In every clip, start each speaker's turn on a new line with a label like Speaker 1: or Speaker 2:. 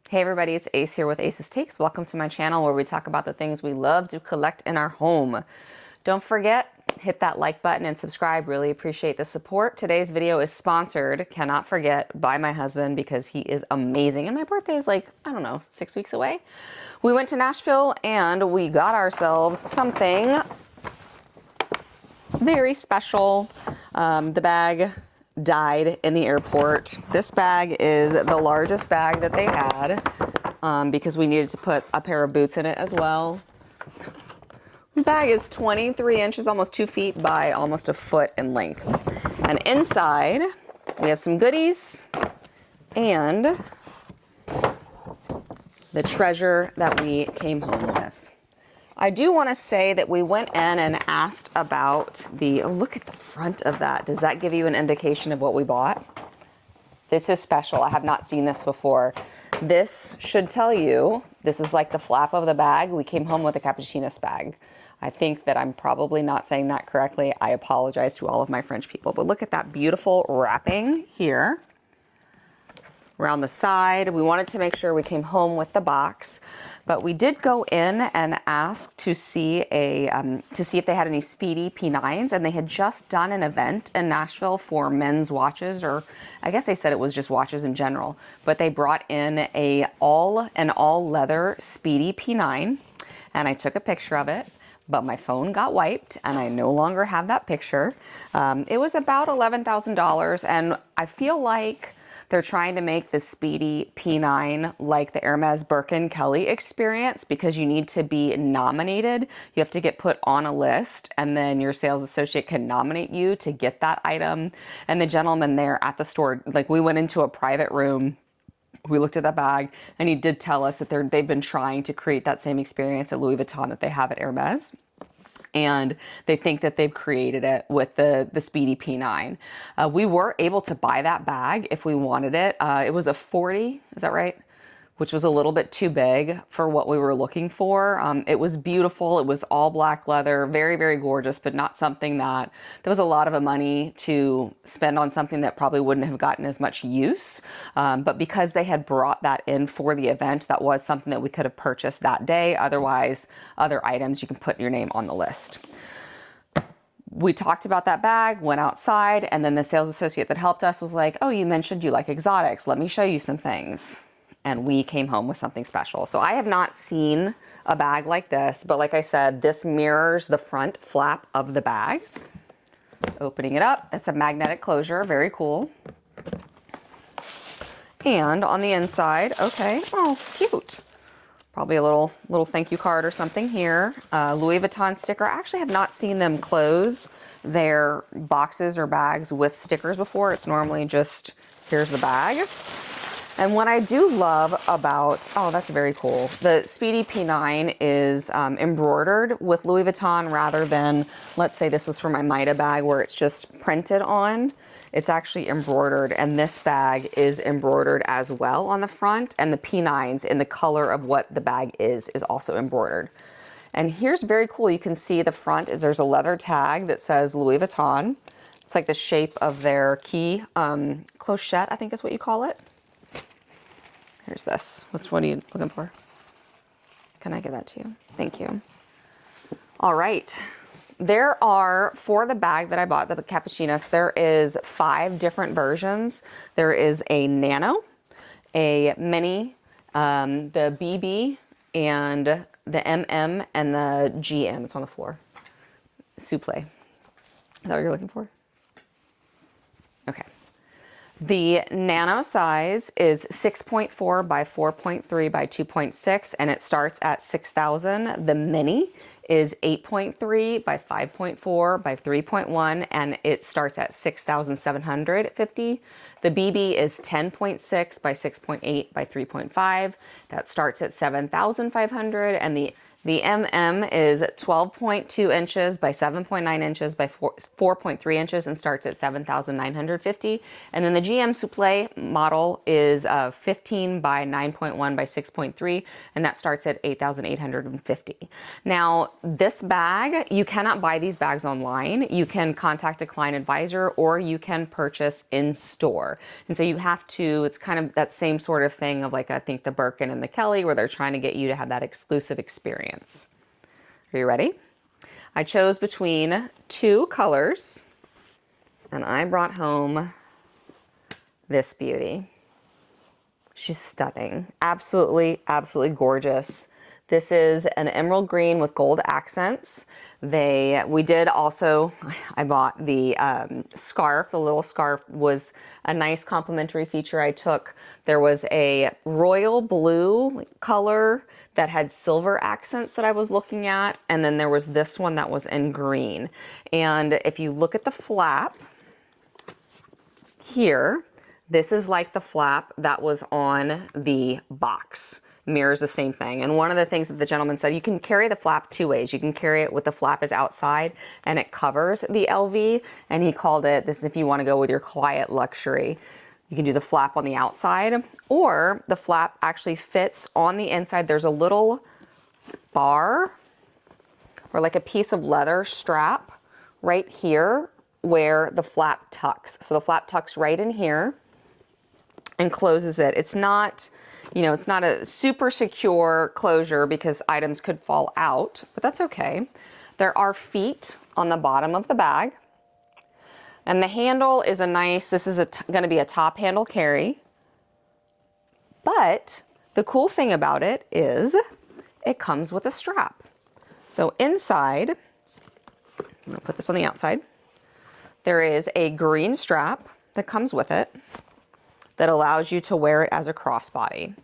Speaker 1: Hey everybody, it's Ace here with Ace's Takes. Welcome to my channel where we talk about the things we love to collect in our home. Don't forget, hit that like button and subscribe. Really appreciate the support. Today's video is sponsored, cannot forget, by my husband because he is amazing. And my birthday is like, I don't know, 6 weeks away. We went to Nashville and we got ourselves something very special. The bag died in the airport. This bag is the largest bag that they had because we needed to put a pair of boots in it as well. The bag is 23 inches, almost 2 feet by almost a foot in length. And inside we have some goodies and the treasure that we came home with. I do want to say that we went in and asked about the, oh, look at the front of that. Does that give you an indication of what we bought? This is special. I have not seen this before. This should tell you, this is like the flap of the bag. We came home with a Capucines bag. I think that I'm probably not saying that correctly. I apologize to all of my French people, but look at that beautiful wrapping here. Around the side, we wanted to make sure we came home with the box, but we did go in and ask to see if they had any Speedy P9s, and they had just done an event in Nashville for men's watches, or I guess they said it was just watches in general, but they brought in an all leather Speedy P9, and I took a picture of it. But my phone got wiped and I no longer have that picture. It was about $11,000, and I feel like they're trying to make the Speedy P9 like the Hermes Birkin Kelly experience, because you need to be nominated. You have to get put on a list, and then your sales associate can nominate you to get that item. And the gentleman there at the store, like, we went into a private room, we looked at that bag, and he did tell us that they've been trying to create that same experience at Louis Vuitton that they have at Hermes. And they think that they've created it with the Speedy P9. We were able to buy that bag if we wanted it. It was a 40, is that right? Which was a little bit too big for what we were looking for. It was beautiful. It was all black leather, very, very gorgeous, but not something that, there was a lot of money to spend on something that probably wouldn't have gotten as much use. But because they had brought that in for the event, that was something that we could have purchased that day. Otherwise, other items, you can put your name on the list. We talked about that bag, went outside, and then the sales associate that helped us was like, oh, you mentioned you like exotics. Let me show you some things. And we came home with something special. So I have not seen a bag like this, but like I said, this mirrors the front flap of the bag. Opening it up, it's a magnetic closure, very cool. And on the inside, okay, oh, cute. Probably a little thank you card or something here. Louis Vuitton sticker. I actually have not seen them close their boxes or bags with stickers before. It's normally just, here's the bag. And what I do love about, oh, that's very cool. The Speedy P9 is embroidered with Louis Vuitton rather than, let's say this is for my Maida bag where it's just printed on. It's actually embroidered, and this bag is embroidered as well on the front, and the P9s in the color of what the bag is also embroidered. And here's very cool. You can see the front is, there's a leather tag that says Louis Vuitton. It's like the shape of their key, clochette, I think is what you call it. Here's this. What are you looking for? Can I give that to you? Thank you. All right. There are, for the bag that I bought, the Capucines, there is 5 different versions. There is a Nano, a Mini, the BB, and the MM, and the GM. It's on the floor. Souple. Is that what you're looking for? Okay. The nano size is 6.4 by 4.3 by 2.6, and it starts at $6,000. The mini is 8.3 by 5.4 by 3.1, and it starts at $6,750. The BB is 10.6 by 6.8 by 3.5. That starts at $7,500, and the The MM is 12.2 inches by 7.9 inches by 4.3 inches and starts at 7,950. And then the GM Souffle model is 15 by 9.1 by 6.3, and that starts at 8,850. Now, this bag, you cannot buy these bags online. You can contact a client advisor or you can purchase in store. And so you have to, it's kind of that same sort of thing of like, I think the Birkin and the Kelly, where they're trying to get you to have that exclusive experience. Are you ready? I chose between two colors and I brought home this beauty. She's stunning. Absolutely, absolutely gorgeous. This is an emerald green with gold accents. We did also, I bought the scarf. The little scarf was a nice complimentary feature I took. There was a royal blue color that had silver accents that I was looking at. And then there was this one that was in green. And if you look at the flap here, this is like the flap that was on the box. Mirrors the same thing. And one of the things that the gentleman said, you can carry the flap two ways. You can carry it with the flap is outside and it covers the LV. And he called it, this is if you want to go with your quiet luxury. You can do the flap on the outside, or the flap actually fits on the inside. There's a little bar or like a piece of leather strap right here where the flap tucks. So the flap tucks right in here and closes it. It's not, it's not a super secure closure because items could fall out, but that's okay. There are feet on the bottom of the bag. And the handle is this is going to be a top handle carry. But the cool thing about it is it comes with a strap. So inside, I'm going to put this on the outside. There is a green strap that comes with it that allows you to wear it as a crossbody.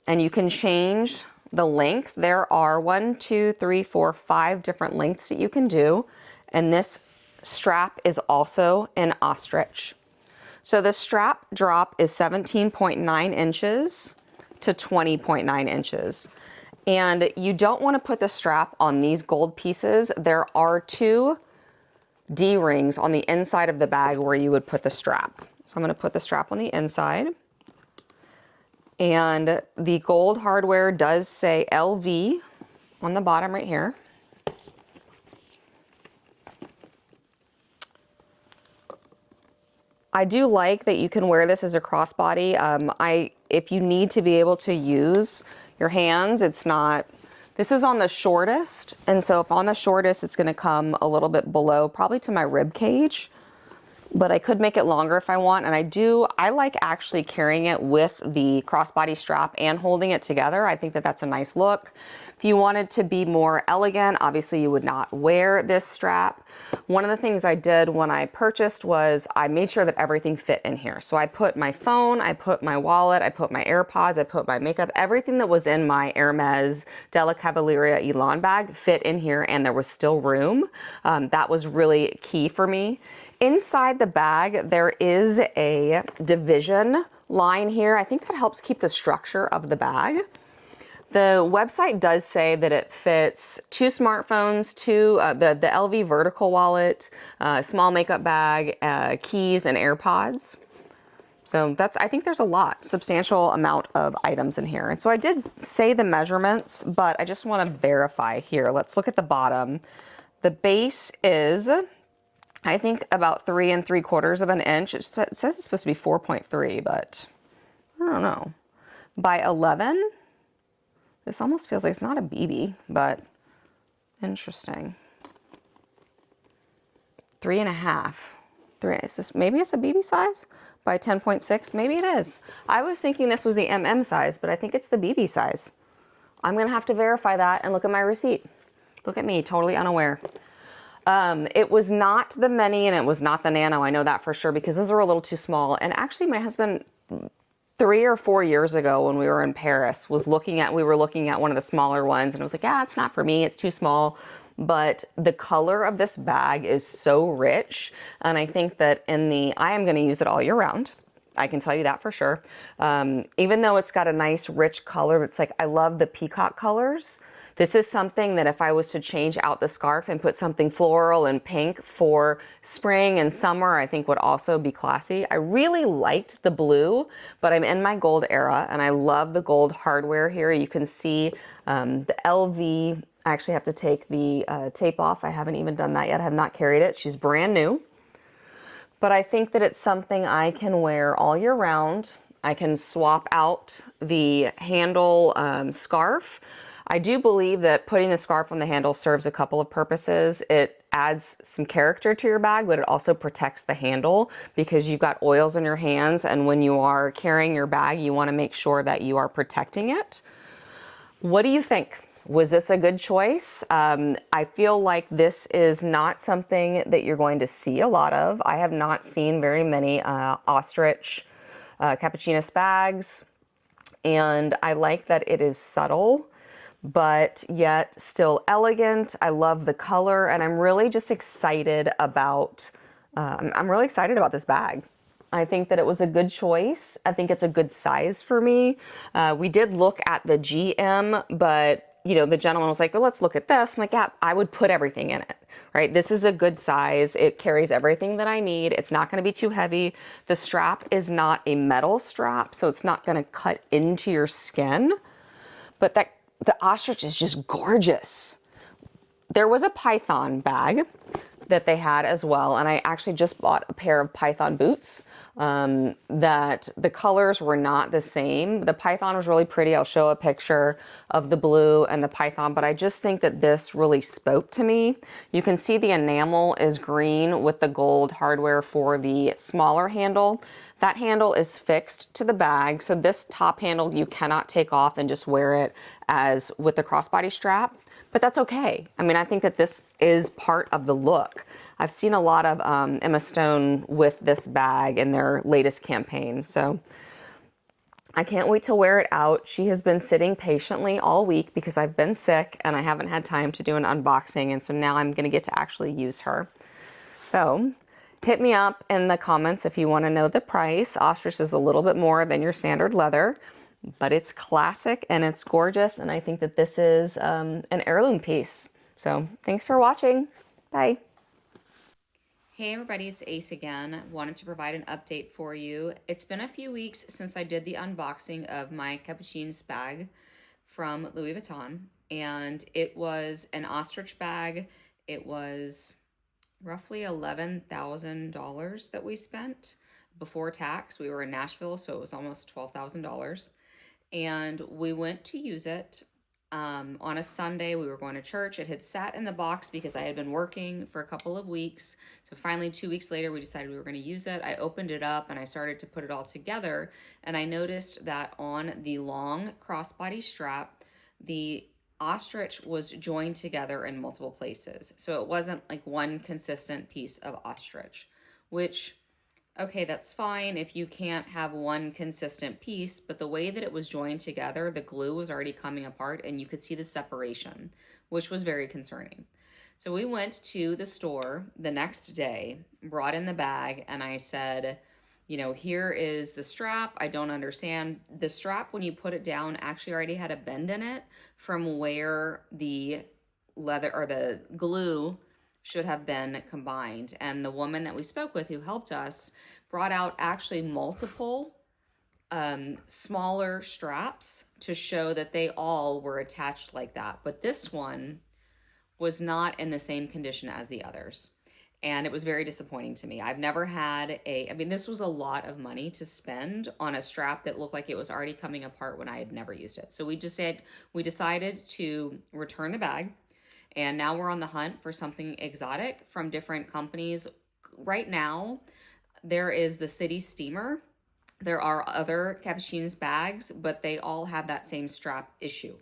Speaker 1: And you can change the length. There are 1, 2, 3, 4, 5 different lengths that you can do. And this strap is also an Ostrich. So the strap drop is 17.9 inches to 20.9 inches. And you don't want to put the strap on these gold pieces. There are 2 D-rings on the inside of the bag where you would put the strap. So I'm going to put the strap on the inside. And the gold hardware does say LV on the bottom right here. I do like that you can wear this as a crossbody. If you need to be able to use your hands, this is on the shortest. And so if on the shortest, it's gonna come a little bit below, probably to my rib cage, but I could make it longer if I want. And I like actually carrying it with the crossbody strap and holding it together. I think that that's a nice look. If you wanted to be more elegant, obviously you would not wear this strap. One of the things I did when I purchased was I made sure that everything fit in here. So I put my phone, I put my wallet, I put my AirPods, I put my makeup, everything that was in my Hermes Della Cavalleria Elan bag fit in here, and there was still room. That was really key for me. Inside the bag, there is a division line here. I think that helps keep the structure of the bag. The website does say that it fits 2 smartphones, the LV vertical wallet, small makeup bag, keys, and AirPods. So I think there's a substantial amount of items in here. And so I did say the measurements, but I just want to verify here. Let's look at the bottom. The base is, I think, about 3 3/4 inch. It says it's supposed to be 4.3, but I don't know. By 11. This almost feels like it's not a BB, but interesting. 3.5. Maybe it's a BB size by 10.6. Maybe it is. I was thinking this was the MM size, but I think it's the BB size. I'm gonna have to verify that and look at my receipt. Look at me, totally unaware. It was not the mini and it was not the nano. I know that for sure because those are a little too small. And actually my husband, 3 or 4 years ago when we were in Paris, we were looking at one of the smaller ones and I was like, yeah, it's not for me, it's too small. But the color of this bag is so rich. And I think that I am gonna use it all year round. I can tell you that for sure. Even though it's got a nice rich color, it's like, I love the peacock colors. This is something that if I was to change out the scarf and put something floral and pink for spring and summer, I think would also be classy. I really liked the blue, but I'm in my gold era and I love the gold hardware here. You can see the LV. I actually have to take the tape off. I haven't even done that yet. I have not carried it. She's brand new. But I think that it's something I can wear all year round. I can swap out the handle scarf. I do believe that putting the scarf on the handle serves a couple of purposes. It adds some character to your bag, but it also protects the handle because you've got oils in your hands, and when you are carrying your bag, you want to make sure that you are protecting it. What do you think? Was this a good choice? I feel like this is not something that you're going to see a lot of. I have not seen very many Ostrich Capucines bags, and I like that it is subtle, but yet still elegant. I love the color, and I'm really just excited about, I'm really excited about this bag. I think that it was a good choice. I think it's a good size for me. We did look at the GM, but you know, the gentleman was like, well, let's look at this. I'm like, yeah, I would put everything in it, right? This is a good size. It carries everything that I need. It's not going to be too heavy. The strap is not a metal strap, so it's not going to cut into your skin. But the Ostrich is just gorgeous. There was a Python bag that they had as well, and I actually just bought a pair of Python boots that the colors were not the same. The Python was really pretty. I'll show a picture of the blue and the Python, but I just think that this really spoke to me. You can see the enamel is green with the gold hardware for the smaller handle. That handle is fixed to the bag, so this top handle you cannot take off and just wear it as with the crossbody strap. But that's okay. I mean, I think that this is part of the look. I've seen a lot of Emma Stone with this bag in their latest campaign. So I can't wait to wear it out. She has been sitting patiently all week because I've been sick and I haven't had time to do an unboxing. And so now I'm going to get to actually use her. So hit me up in the comments if you want to know the price. Ostrich is a little bit more than your standard leather, but it's classic and it's gorgeous. And I think that this is an heirloom piece. So thanks for watching. Bye. Hey everybody, it's Ace again. Wanted to provide an update for you. It's been a few weeks since I did the unboxing of my Capucines bag from Louis Vuitton, and it was an Ostrich bag. It was roughly $11,000 that we spent before tax. We were in Nashville, so it was almost $12,000. And we went to use it on a Sunday. We were going to church. It had sat in the box because I had been working for a couple of weeks. So finally, 2 weeks later, we decided we were going to use it. I opened it up and I started to put it all together. And I noticed that on the long crossbody strap, the Ostrich was joined together in multiple places. So it wasn't like one consistent piece of Ostrich, which, okay, that's fine if you can't have one consistent piece, but the way that it was joined together, the glue was already coming apart and you could see the separation, which was very concerning. So we went to the store the next day, brought in the bag, and I said, you know, here is the strap. I don't understand. The strap, when you put it down, actually already had a bend in it from where the leather or the glue should have been combined. And the woman that we spoke with who helped us brought out actually multiple smaller straps to show that they all were attached like that. But this one was not in the same condition as the others. And it was very disappointing to me. I've never had I mean, this was a lot of money to spend on a strap that looked like it was already coming apart when I had never used it. So we decided to return the bag. And now we're on the hunt for something exotic from different companies. Right now, there is the City Steamer. There are other Capucines bags, but they all have that same strap issue.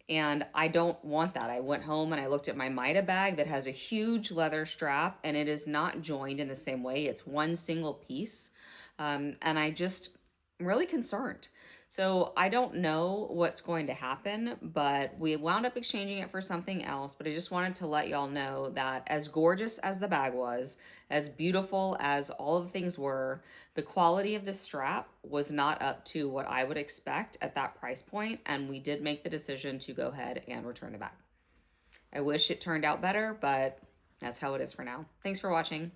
Speaker 1: And I don't want that. I went home and I looked at my Maida bag that has a huge leather strap and it is not joined in the same way. It's one single piece. And I'm really concerned. So I don't know what's going to happen, but we wound up exchanging it for something else. But I just wanted to let y'all know that as gorgeous as the bag was, as beautiful as all of the things were, the quality of the strap was not up to what I would expect at that price point, and we did make the decision to go ahead and return the bag. I wish it turned out better, but that's how it is for now. Thanks for watching.